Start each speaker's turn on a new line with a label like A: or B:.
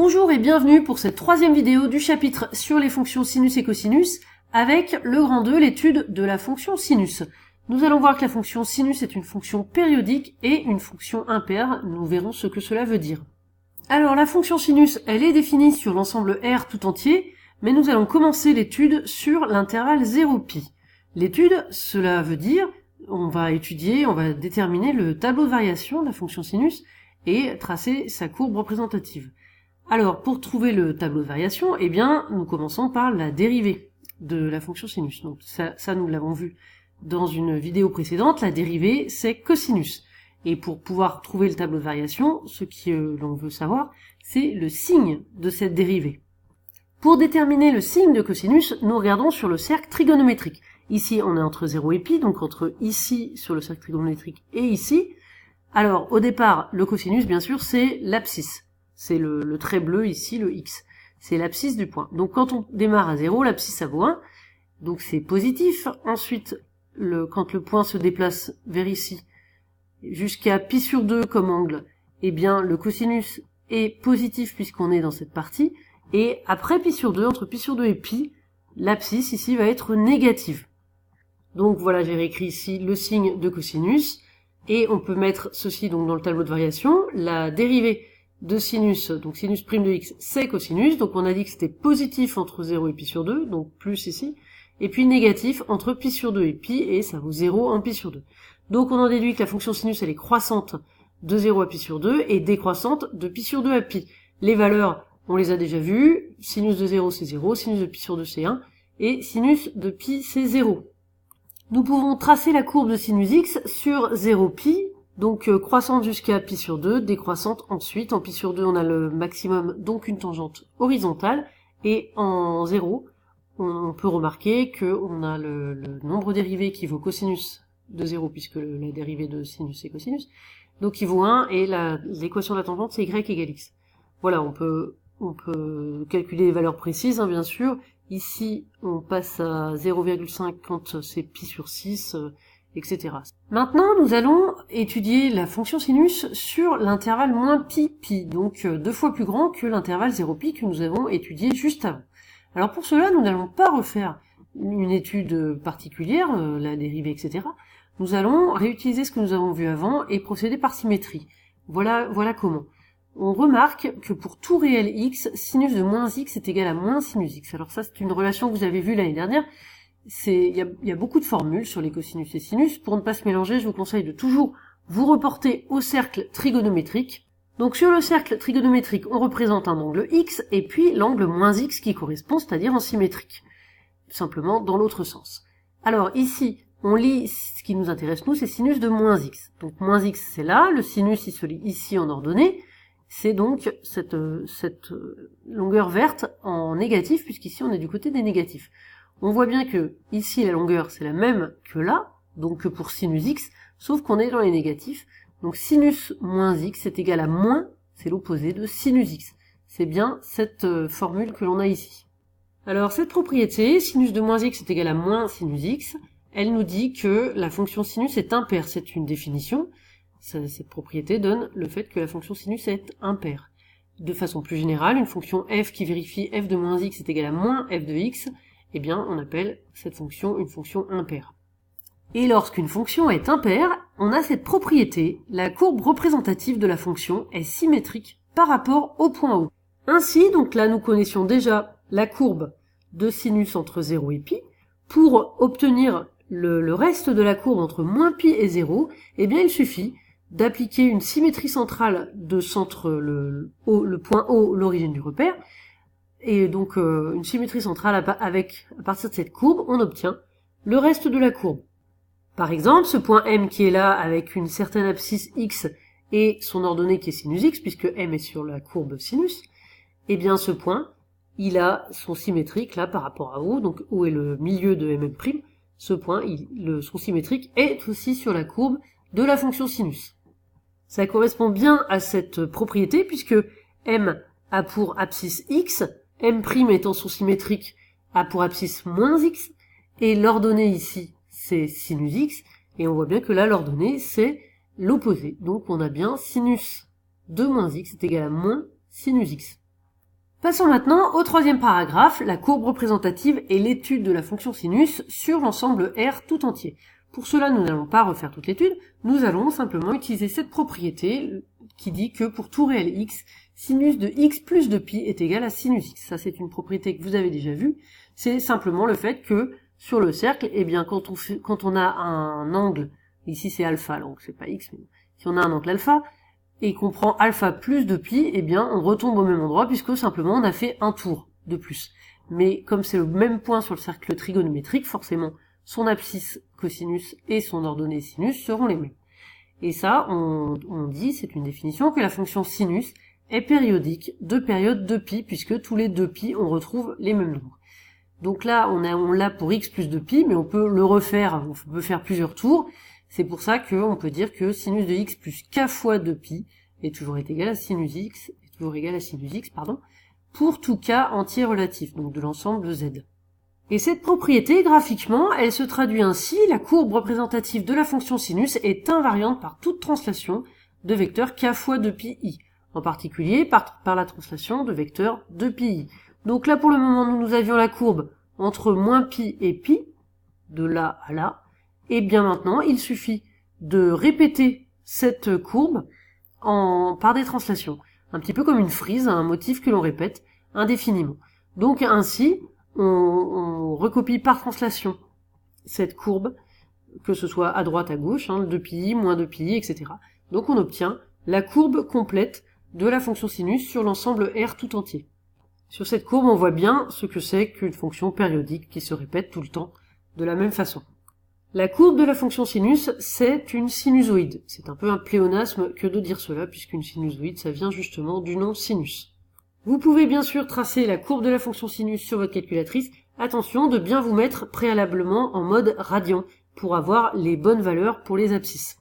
A: Bonjour et bienvenue pour cette troisième vidéo du chapitre sur les fonctions sinus et cosinus avec le grand 2, l'étude de la fonction sinus. Nous allons voir que la fonction sinus est une fonction périodique et une fonction impaire. Nous verrons ce que cela veut dire. Alors la fonction sinus, elle est définie sur l'ensemble R tout entier, mais nous allons commencer l'étude sur l'intervalle 0π. L'étude, cela veut dire, on va déterminer le tableau de variation de la fonction sinus et tracer sa courbe représentative. Alors, pour trouver le tableau de variation, eh bien, nous commençons par la dérivée de la fonction sinus. Donc ça nous l'avons vu dans une vidéo précédente, la dérivée, c'est cosinus. Et pour pouvoir trouver le tableau de variation, ce que l'on veut savoir, c'est le signe de cette dérivée. Pour déterminer le signe de cosinus, nous regardons sur le cercle trigonométrique. Ici, on est entre 0 et π, donc entre ici, sur le cercle trigonométrique, et ici. Alors, au départ, le cosinus, bien sûr, c'est l'abscisse. C'est le trait bleu ici, le x. C'est l'abscisse du point. Donc quand on démarre à 0, l'abscisse ça vaut 1. Donc c'est positif. Ensuite, quand le point se déplace vers ici, jusqu'à π sur 2 comme angle, eh bien le cosinus est positif puisqu'on est dans cette partie. Et après π sur 2, entre π sur 2 et π, l'abscisse ici va être négative. Donc voilà, j'ai réécrit ici le signe de cosinus. Et on peut mettre ceci donc dans le tableau de variation. La dérivée de sinus, donc sinus prime de x, c'est cosinus, donc on a dit que c'était positif entre 0 et π sur 2, donc plus ici, et puis négatif entre π sur 2 et π, et ça vaut 0 en π sur 2. Donc on en déduit que la fonction sinus, elle est croissante de 0 à π sur 2, et décroissante de π sur 2 à π. Les valeurs, on les a déjà vues, sinus de 0 c'est 0, sinus de π sur 2 c'est 1, et sinus de π c'est 0. Nous pouvons tracer la courbe de sinus x sur 0π, donc croissante jusqu'à π sur 2, décroissante ensuite. En π sur 2, on a le maximum, donc une tangente horizontale. Et en 0, on peut remarquer qu'on a le nombre dérivé qui vaut cosinus de 0, puisque la dérivée de sinus est cosinus. Donc il vaut 1, et l'équation de la tangente, c'est y égale x. Voilà, on peut calculer les valeurs précises, hein, bien sûr. Ici, on passe à 0,5 quand c'est π sur 6, etc. Maintenant, nous allons étudier la fonction sinus sur l'intervalle moins π, donc 2 fois plus grand que l'intervalle 0π que nous avons étudié juste avant. Alors pour cela, nous n'allons pas refaire une étude particulière, la dérivée, etc. Nous allons réutiliser ce que nous avons vu avant et procéder par symétrie. Voilà comment. On remarque que pour tout réel x, sinus de moins x est égal à moins sinus x. Alors ça, c'est une relation que vous avez vue l'année dernière. Il y a beaucoup de formules sur les cosinus et sinus. Pour ne pas se mélanger, je vous conseille de toujours vous reporter au cercle trigonométrique. Donc sur le cercle trigonométrique, on représente un angle x et puis l'angle moins x qui correspond, c'est-à-dire en symétrique. Simplement dans l'autre sens. Alors ici, on lit ce qui nous intéresse nous, c'est sinus de moins x. Donc moins x c'est là, le sinus il se lit ici en ordonnée. C'est donc cette longueur verte en négatif, puisqu'ici on est du côté des négatifs. On voit bien que ici la longueur c'est la même que là, donc que pour sinus x, sauf qu'on est dans les négatifs. Donc sinus moins x est égal à moins, c'est l'opposé de sinus x. C'est bien cette formule que l'on a ici. Alors cette propriété, sinus de moins x est égal à moins sinus x, elle nous dit que la fonction sinus est impaire, c'est une définition. Cette propriété donne le fait que la fonction sinus est impaire. De façon plus générale, une fonction f qui vérifie f de moins x est égal à moins f de x, eh bien, on appelle cette fonction une fonction impaire. Et lorsqu'une fonction est impaire, on a cette propriété, la courbe représentative de la fonction est symétrique par rapport au point O. Ainsi, donc là, nous connaissions déjà la courbe de sinus entre 0 et π. Pour obtenir le reste de la courbe entre moins π et 0, eh bien, il suffit d'appliquer une symétrie centrale de centre le point O, l'origine du repère, et donc une symétrie centrale à partir de cette courbe, on obtient le reste de la courbe. Par exemple, ce point M qui est là avec une certaine abscisse x et son ordonnée qui est sinus x, puisque M est sur la courbe sinus, eh bien ce point, il a son symétrique là par rapport à O, donc O est le milieu de MM', ce point, son symétrique est aussi sur la courbe de la fonction sinus. Ça correspond bien à cette propriété puisque M a pour abscisse x, M' étant son symétrique a pour abscisse moins x, et l'ordonnée ici c'est sinus x, et on voit bien que là l'ordonnée c'est l'opposé. Donc on a bien sinus de moins x est égal à moins sinus x. Passons maintenant au troisième paragraphe, la courbe représentative et l'étude de la fonction sinus sur l'ensemble R tout entier. Pour cela, nous n'allons pas refaire toute l'étude, nous allons simplement utiliser cette propriété qui dit que pour tout réel x, sinus de x plus de pi est égal à sinus x. Ça, c'est une propriété que vous avez déjà vue. C'est simplement le fait que sur le cercle, eh bien, quand on a un angle, ici c'est alpha, donc c'est pas x, mais si on a un angle alpha, et qu'on prend alpha plus de pi, eh bien, on retombe au même endroit puisque simplement on a fait un tour de plus. Mais comme c'est le même point sur le cercle trigonométrique, forcément, son abscisse cosinus et son ordonnée sinus seront les mêmes. Et ça, on dit, c'est une définition, que la fonction sinus est périodique de période de pi, puisque tous les 2 pi, on retrouve les mêmes nombres. Donc là, on l'a pour x plus de pi, mais on peut le refaire, on peut faire plusieurs tours. C'est pour ça qu'on peut dire que sinus de x plus k fois 2pi est toujours égal à sinus x, pour tout k entier relatif, donc de l'ensemble de z. Et cette propriété, graphiquement, elle se traduit ainsi: la courbe représentative de la fonction sinus est invariante par toute translation de vecteur k fois 2pi i, en particulier par la translation de vecteur 2pi i. Donc là, pour le moment, nous avions la courbe entre moins pi et pi, de là à là. Et bien maintenant, il suffit de répéter cette courbe par des translations. Un petit peu comme une frise, un motif que l'on répète indéfiniment. Donc ainsi, on recopie par translation cette courbe, que ce soit à droite, à gauche, 2pi, moins 2pi, etc. Donc on obtient la courbe complète de la fonction sinus sur l'ensemble R tout entier. Sur cette courbe, on voit bien ce que c'est qu'une fonction périodique qui se répète tout le temps de la même façon. La courbe de la fonction sinus, c'est une sinusoïde. C'est un peu un pléonasme que de dire cela, puisqu'une sinusoïde, ça vient justement du nom sinus. Vous pouvez bien sûr tracer la courbe de la fonction sinus sur votre calculatrice. Attention de bien vous mettre préalablement en mode radian pour avoir les bonnes valeurs pour les abscisses.